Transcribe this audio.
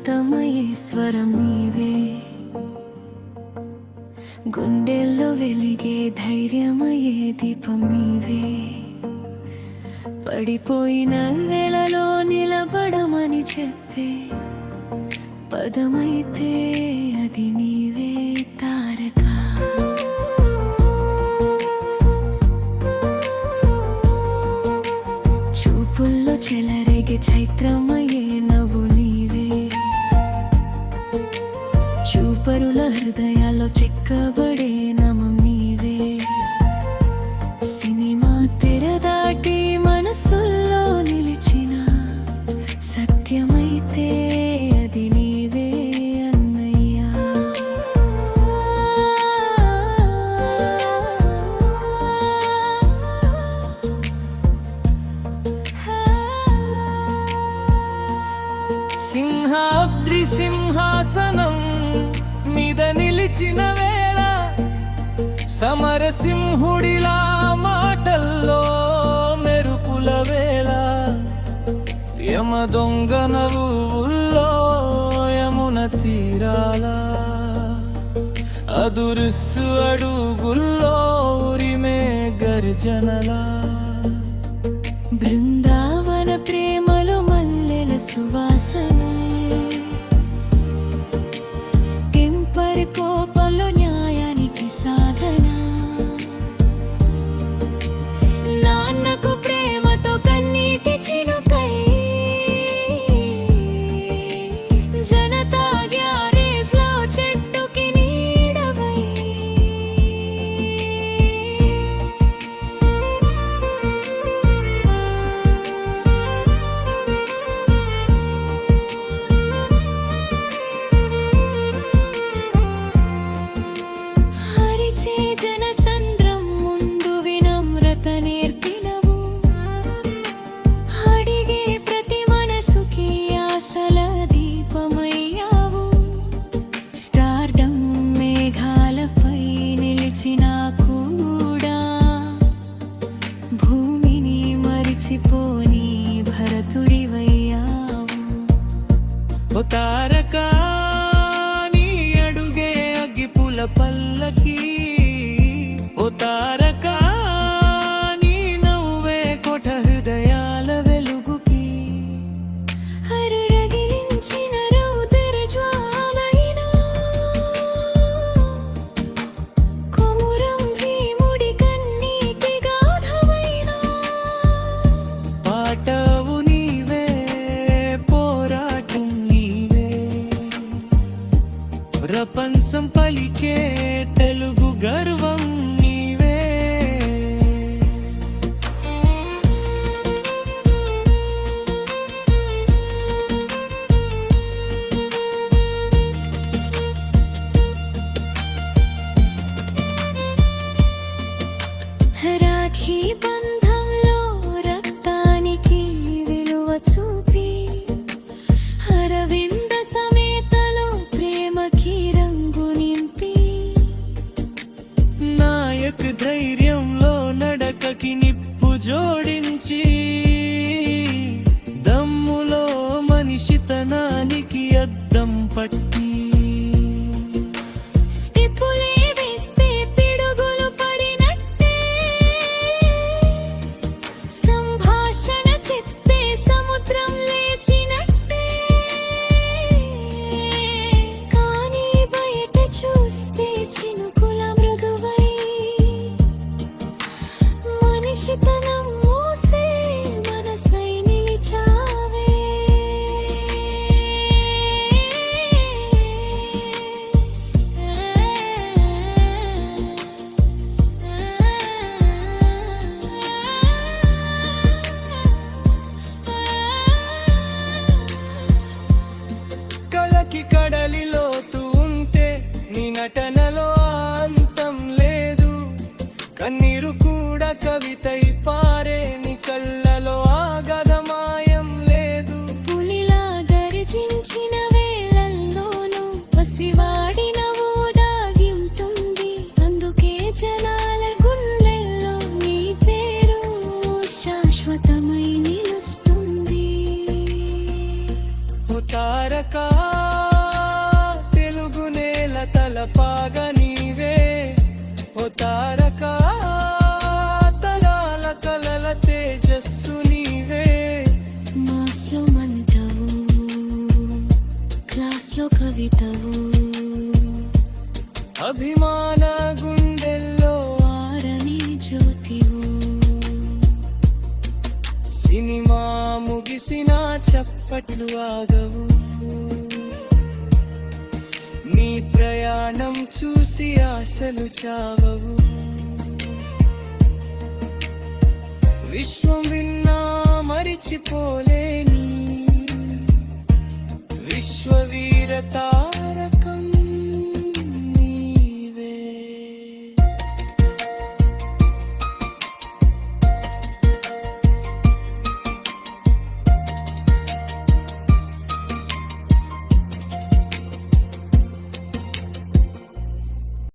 అమృతమయే స్వరం నీవే, గుండెల్లో వెలిగే ధైర్యమయే దీపం నీవే. పడిపోయిన వేళలో నిలబడమని చెప్పే పదమైతే అది నీవే తారక. చూపుల్లో చెలరేగే చైత్రమయ్యే నవ్వు నీవే, చూపరుల హృదయాల్లో చెక్కబడే నామం నీవే. సినిమా తెర దాటి మనసుల్లో నిలిచిన సత్యమైతే అది నీవే అన్నయ్యా. సింహాద్రి సింహాసనం మీద నిలిచిన వేళ, సమరసింహుడిలా మాటల్లో మెరుపుల వేళ, యమ దొంగ నవ్వుల్లో యమున తీరాల, అదురుస్సు అడుగుల్లో ఉరిమే గర్జనలా. బృందావన ప్రేమలో మల్లెల సువాసనే, టెంపర్ కోపంలో న్యాయానికి సాధన. నాన్నకు ప్రేమతో కన్నీటి చినుకై, జనతా గ్యారేజ్ లో చెట్టుకి నీడవై. హరిచే జనసంద్రం ముందు వినమ్రత నేర్పినవు, అడిగే ప్రతి మనసుకి ఆశల దీపమయ్యావు. స్టార్డమ్ మేఘాలపై నిలిచినా కూడా భూమిని మరిచిపోని భరతుడివయ్యావు. ఓ తారకా నీ అడుగే అగ్గిపుల పల్లకి, ఓ తారకా నీ నవ్వే కోట హృదయాల వెలుగుకి. హరురగిలించిన రౌద్ర జ్వాలైనా, కొమురం భీముడి కన్నీటి గాథమైనా. పాటవు నీవే, పోరాటం నీవే, ప్రపంచం పలికే తెలుగు గర్వం నీవే. రాఖీ బంధంలో రక్తానికి విలువ చూపి, అరవింద సమేతలో ప్రేమకి రంగు నింపి. నాయక ధైర్యంలో నడకకి నిప్పు జోడించి, దమ్ములో మనిషితనానికి అద్దం పట్టి. స్టెప్పులే వేస్తే పిడుగులు పడినట్టే, సంభాషణ చెప్తే సముద్రం లేచినట్టే. కానీ బయట చూస్తే చినుకుల మృదువై, మనిషితనం మోసే మనసై నిలిచావే. కళకి కడలి లోతు ఉంటే నీ నటనలో అంతం లేదు, కన్నీరు కూడా కవితై పారే నీ కళ్ళలో ఆగదమాయం లేదు. పులిలా గర్జించిన వేళల్లోనూ పసివాడిన దాగి ఉంటుంది, అందుకే జనాల గుండెల్లో నీ పేరు శాశ్వతమై నిలుస్తుంది. తారకా అభిమాన గుండెల్లో ఆరని జ్యోతివు. సినిమా ముగిసిన చప్పట్లు ఆగవు. నీ ప్రయాణం చూసి ఆశలు చావవు. విశ్వం విన్నా మరిచిపోలేని విశ్వవీరత